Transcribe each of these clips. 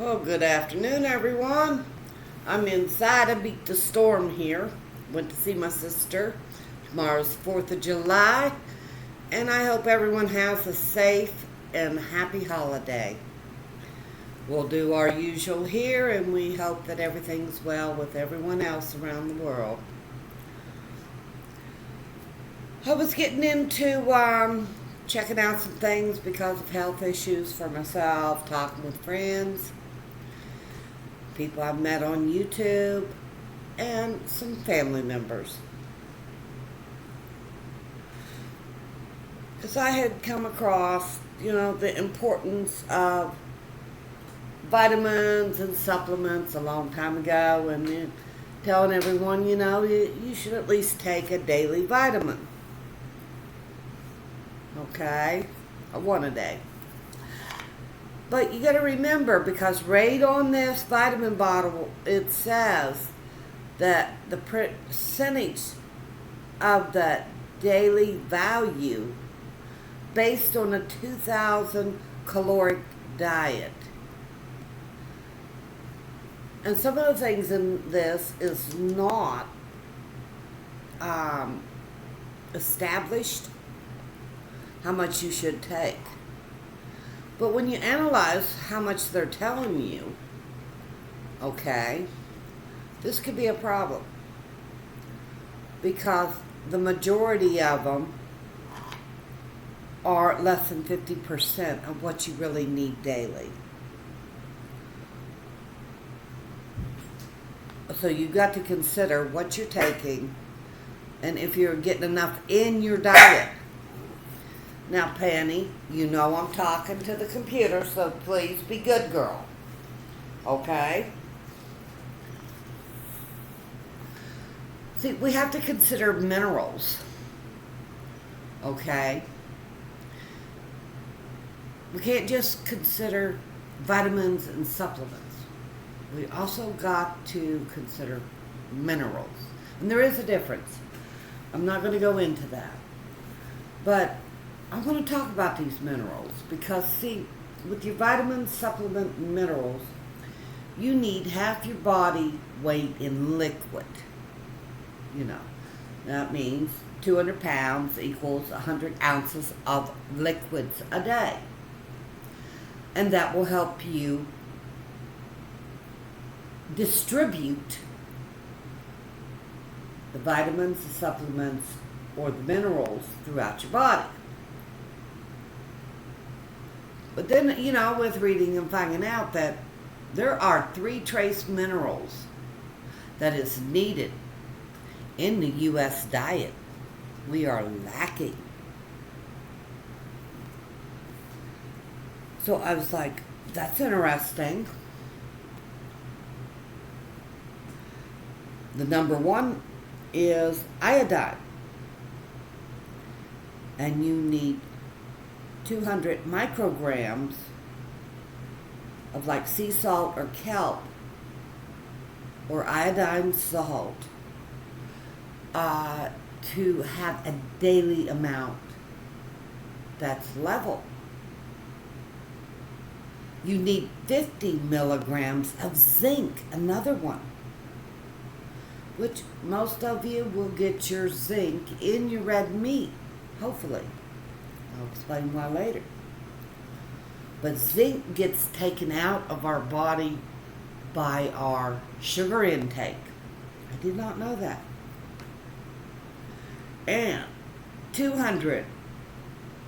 Well, good afternoon, everyone. I'm inside. I beat the storm here. Went to see my sister. Tomorrow's 4th of July. And I hope everyone has a safe and happy holiday. We'll do our usual here, and we hope that everything's well with everyone else around the world. I was getting into checking out some things because of health issues for myself, talking with friends, people I've met on YouTube, and some family members. Because I had come across, the importance of vitamins and supplements a long time ago, and then telling everyone, you should at least take a daily vitamin. Okay? One a day. But you got to remember, because right on this vitamin bottle, it says that the percentage of the daily value based on a 2,000 caloric diet. And some of the things in this is not established how much you should take. But when you analyze how much they're telling you, okay, this could be a problem. Because the majority of them are less than 50% of what you really need daily. So you've got to consider what you're taking and if you're getting enough in your diet. Now, Penny, I'm talking to the computer, so please be good, girl. Okay? See, we have to consider minerals. Okay? We can't just consider vitamins and supplements. We also got to consider minerals. And there is a difference. I'm not going to go into that. But I want to talk about these minerals because, see, with your vitamins, supplement, and minerals, you need half your body weight in liquid. That means 200 pounds equals 100 ounces of liquids a day. And that will help you distribute the vitamins, the supplements, or the minerals throughout your body. But then, with reading and finding out that there are 3 trace minerals that is needed in the U.S. diet, we are lacking. So I was like, that's interesting. The number 1 is iodine. And you need 200 micrograms of like sea salt or kelp or iodine salt to have a daily amount that's level. You need 50 milligrams of zinc, another one, which most of you will get your zinc in your red meat, hopefully. I'll explain why later. But zinc gets taken out of our body by our sugar intake. I did not know that. And 200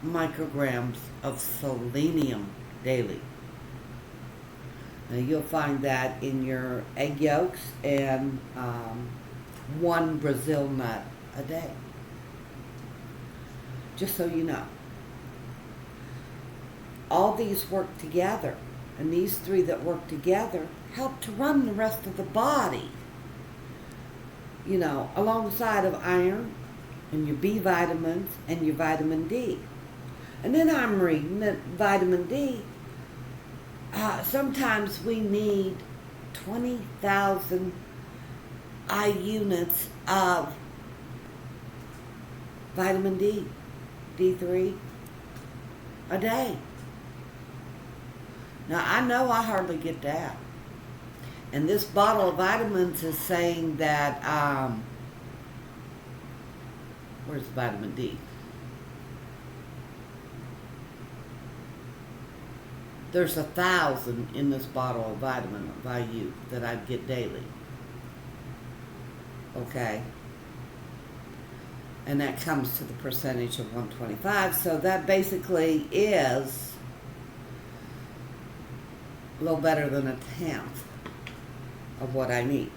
micrograms of selenium daily. Now you'll find that in your egg yolks and 1 Brazil nut a day. Just so you know. All these work together, and these 3 that work together help to run the rest of the body. Alongside of iron and your B vitamins and your vitamin D. And then I'm reading that vitamin D, sometimes we need 20,000 eye units of vitamin D, D3, a day. Now, I know I hardly get that. And this bottle of vitamins is saying that, where's vitamin D? There's 1,000 in this bottle of vitamin value that I get daily. Okay? And that comes to the percentage of 125. So that basically is a little better than a tenth of what I need.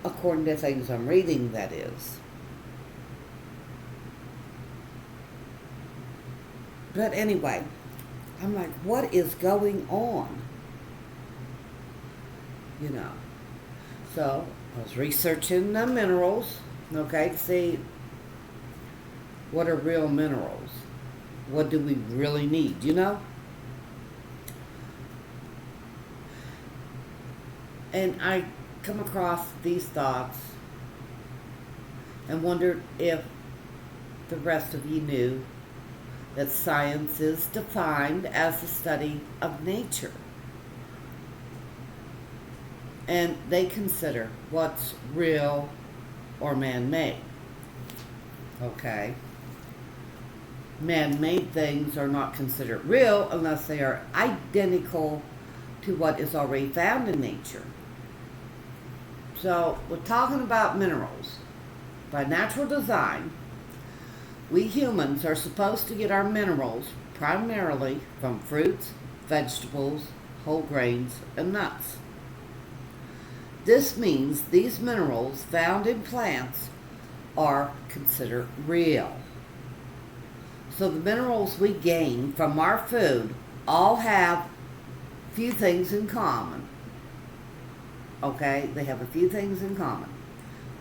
According to things I'm reading, that is. But anyway, I'm like, what is going on? You know. So I was researching the minerals, okay, to see what are real minerals. What do we really need, you know? And I come across these thoughts and wondered if the rest of you knew that science is defined as the study of nature. And they consider what's real or man-made. Okay? Man-made things are not considered real unless they are identical to what is already found in nature. So, we're talking about minerals. By natural design, we humans are supposed to get our minerals primarily from fruits, vegetables, whole grains, and nuts. This means these minerals found in plants are considered real. So the minerals we gain from our food all have few things in common. Okay, they have a few things in common.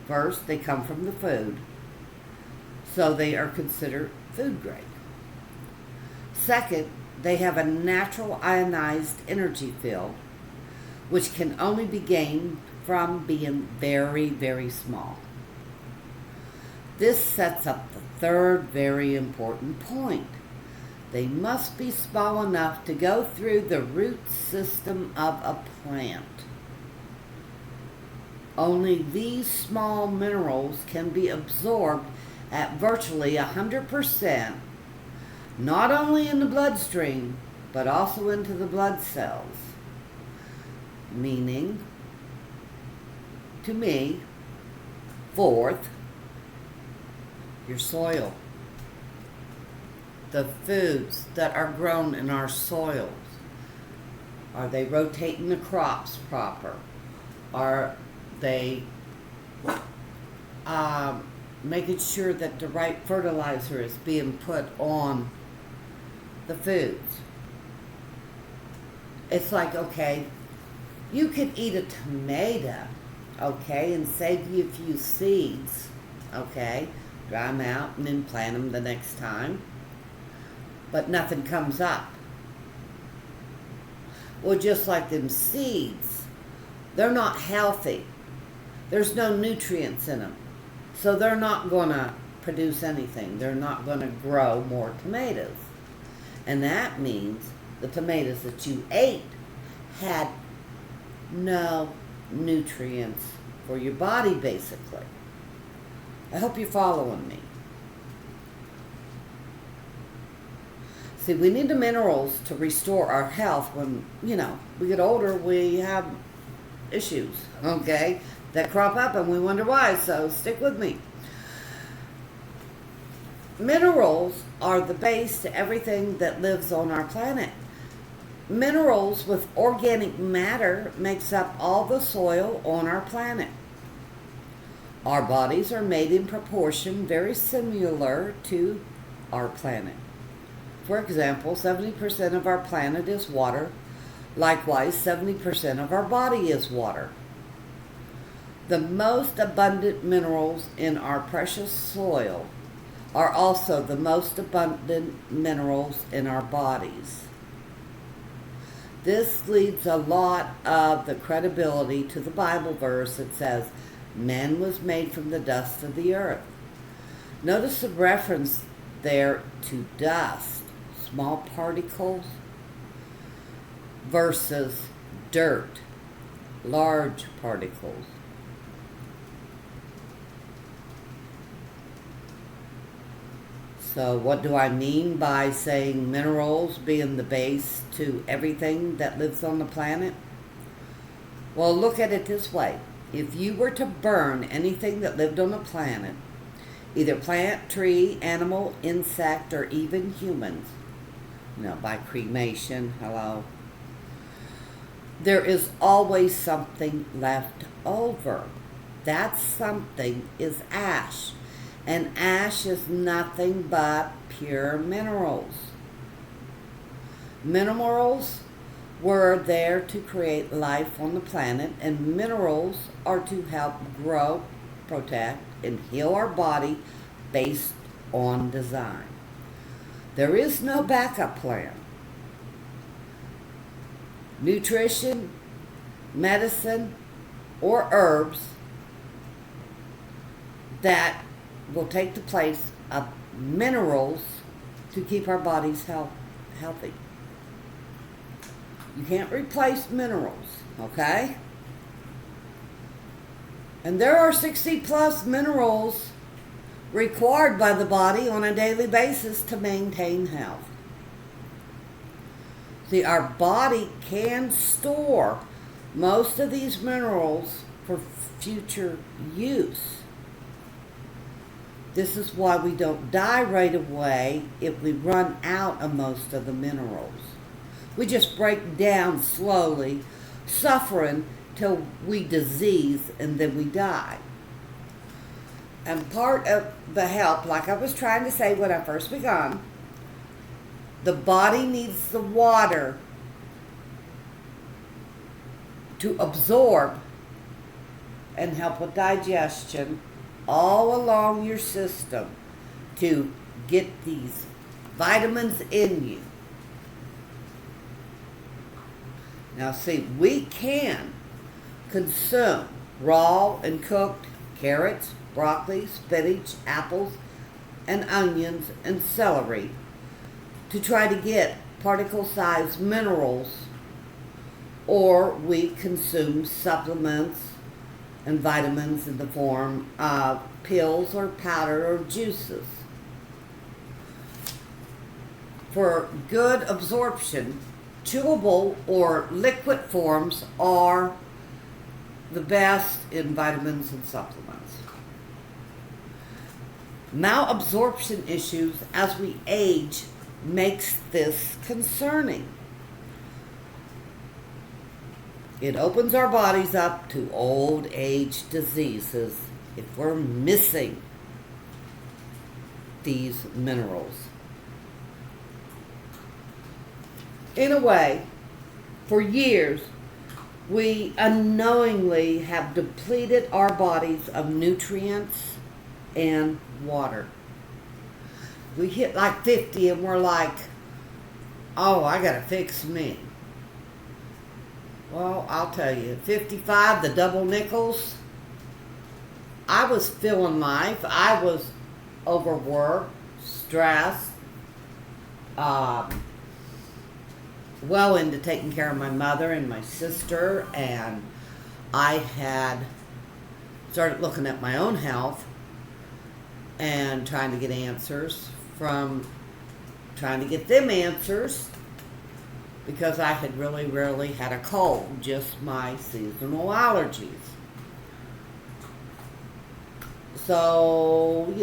First, they come from the food, so they are considered food grade. Second, they have a natural ionized energy field, which can only be gained from being very, very small. This sets up the third very important point. They must be small enough to go through the root system of a plant. Only these small minerals can be absorbed at virtually 100%, not only in the bloodstream, but also into the blood cells. Meaning, to me, fourth, your soil. The foods that are grown in our soils. Are they rotating the crops proper? Are they making sure that the right fertilizer is being put on the foods? It's like, okay, you could eat a tomato, okay, and save you a few seeds, okay, dry them out and then plant them the next time, but nothing comes up. Well, just like them seeds, they're not healthy. There's no nutrients in them. So they're not going to produce anything. They're not going to grow more tomatoes. And that means the tomatoes that you ate had no nutrients for your body, basically. I hope you're following me. See, we need the minerals to restore our health. When, we get older, we have issues, okay, that crop up and we wonder why, so stick with me. Minerals are the base to everything that lives on our planet. Minerals with organic matter makes up all the soil on our planet. Our bodies are made in proportion very similar to our planet. For example, 70% of our planet is water. Likewise, 70% of our body is water. The most abundant minerals in our precious soil are also the most abundant minerals in our bodies. This leads a lot of the credibility to the Bible verse that says, man was made from the dust of the earth. Notice the reference there to dust, small particles versus dirt, large particles. So what do I mean by saying minerals being the base to everything that lives on the planet? Well, look at it this way. If you were to burn anything that lived on the planet, either plant, tree, animal, insect, or even humans, by cremation, hello, there is always something left over. That something is ash. And ash is nothing but pure minerals. Minerals were there to create life on the planet, and minerals are to help grow, protect, and heal our body based on design. There is no backup plan. Nutrition, medicine, or herbs that will take the place of minerals to keep our bodies healthy. You can't replace minerals, okay? And there are 60 plus minerals required by the body on a daily basis to maintain health. See, our body can store most of these minerals for future use. This is why we don't die right away if we run out of most of the minerals. We just break down slowly, suffering till we disease and then we die. And part of the help, like I was trying to say when I first began, the body needs the water to absorb and help with digestion all along your system to get these vitamins in you. Now see, we can consume raw and cooked carrots, broccoli, spinach, apples, and onions and celery to try to get particle-sized minerals, or we consume supplements and vitamins in the form of pills or powder or juices. For good absorption, chewable or liquid forms are the best in vitamins and supplements. Malabsorption issues as we age makes this concerning. It opens our bodies up to old age diseases if we're missing these minerals. In a way, for years, we unknowingly have depleted our bodies of nutrients and water. We hit like 50 and we're like, oh, I gotta fix me. Well, I'll tell you, 55, the double nickels, I was feeling life. I was overworked, stressed, well into taking care of my mother and my sister, and I had started looking at my own health and trying to get answers from trying to get them answers, because I had really rarely had a cold, just my seasonal allergies. So,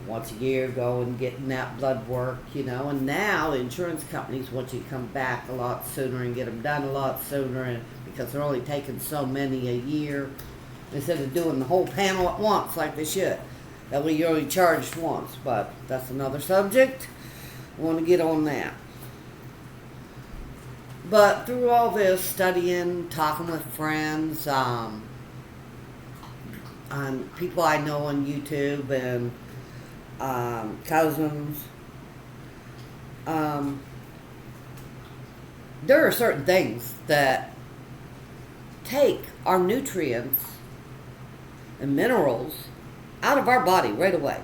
once a year go and getting that blood work, and now insurance companies want you to come back a lot sooner and get them done a lot sooner, and because they're only taking so many a year instead of doing the whole panel at once like they should. That way you're only charged once, but that's another subject. I want to get on that. But through all this, studying, talking with friends, on people I know on YouTube and cousins, there are certain things that take our nutrients and minerals out of our body right away.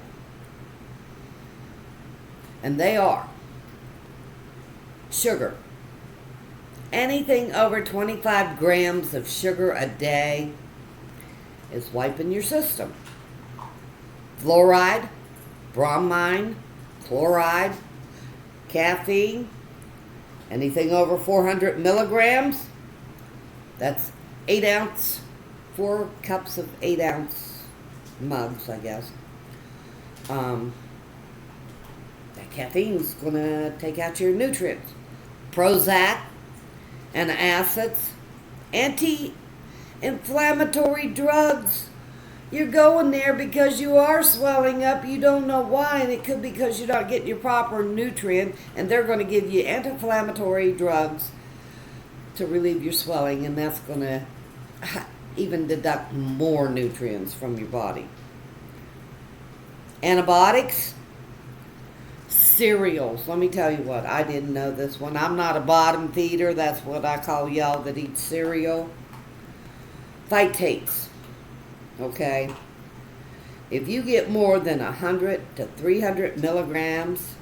And they are Sugar. Anything over 25 grams of sugar a day is wiping your system. Fluoride, bromine, chloride, caffeine, anything over 400 milligrams, that's 4 cups of 8-ounce mugs, I guess. That caffeine's going to take out your nutrients. Prozac, antacids, anti-inflammatory drugs. You're going there because you are swelling up. You don't know why, and it could be because you're not getting your proper nutrient, and they're going to give you anti-inflammatory drugs to relieve your swelling, and that's going to even deduct more nutrients from your body. Antibiotics, cereals. Let me tell you what, I didn't know this one. I'm not a bottom feeder. That's what I call y'all that eat cereal. Phytates. Okay? If you get more than 100 to 300 milligrams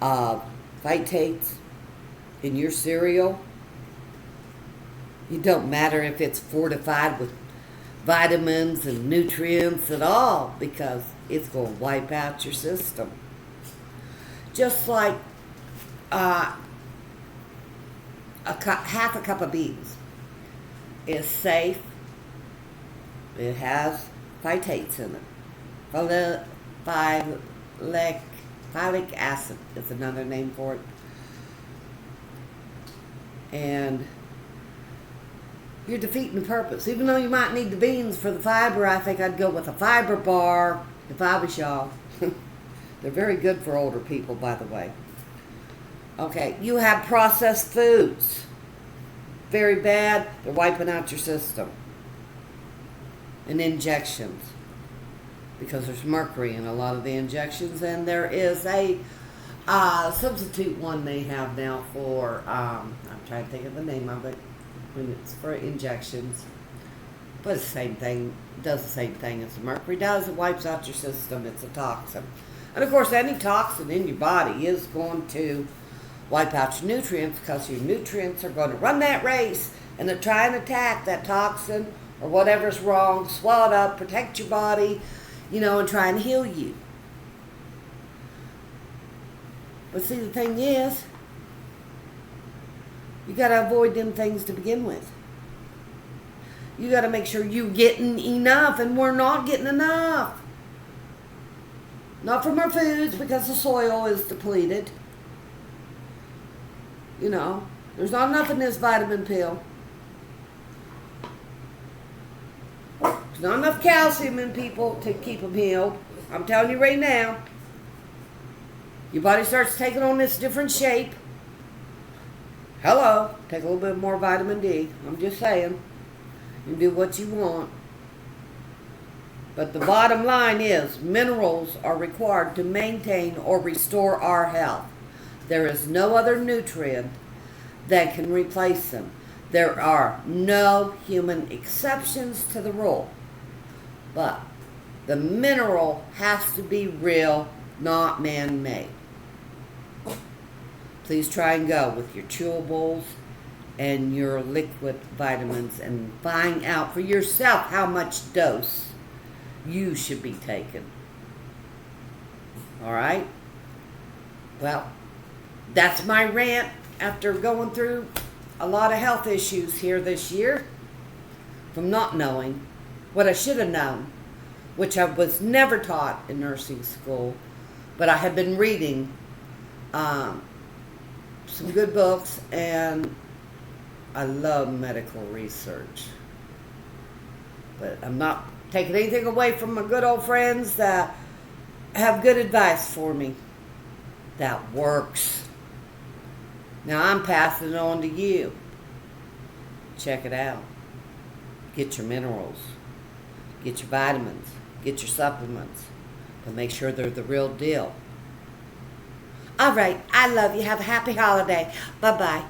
of phytates in your cereal, it don't matter if it's fortified with vitamins and nutrients at all, because it's going to wipe out your system. Just like half a cup of beans is safe. It has phytates in it. Folic acid is another name for it. And you're defeating the purpose. Even though you might need the beans for the fiber, I think I'd go with a fiber bar if I was y'all. They're very good for older people, by the way. Okay, you have processed foods. Very bad. They're wiping out your system. And injections. Because there's mercury in a lot of the injections. And there is a substitute one they have now for, I'm trying to think of the name of it, when it's for injections. But it's the same thing. It does the same thing as the mercury does. It wipes out your system. It's a toxin. And of course, any toxin in your body is going to wipe out your nutrients, because your nutrients are going to run that race and they're trying to attack that toxin or whatever's wrong, swell it up, protect your body, and try and heal you. But see, the thing is, you got to avoid them things to begin with. You got to make sure you're getting enough, and we're not getting enough. Not from our foods, because the soil is depleted. There's not enough in this vitamin pill. There's not enough calcium in people to keep them healed. I'm telling you right now. Your body starts taking on this different shape. Hello, take a little bit more vitamin D. I'm just saying. You do what you want. But the bottom line is, minerals are required to maintain or restore our health. There is no other nutrient that can replace them. There are no human exceptions to the rule. But the mineral has to be real, not man-made. Please try and go with your chewables and your liquid vitamins and find out for yourself how much dose you should be taking. All right? Well, that's my rant after going through a lot of health issues here this year from not knowing what I should have known, which I was never taught in nursing school, but I had been reading some good books, and I love medical research. But I'm not taking anything away from my good old friends that have good advice for me that works. Now I'm passing it on to you. Check it out. Get your minerals. Get your vitamins. Get your supplements. But make sure they're the real deal. All right. I love you. Have a happy holiday. Bye-bye.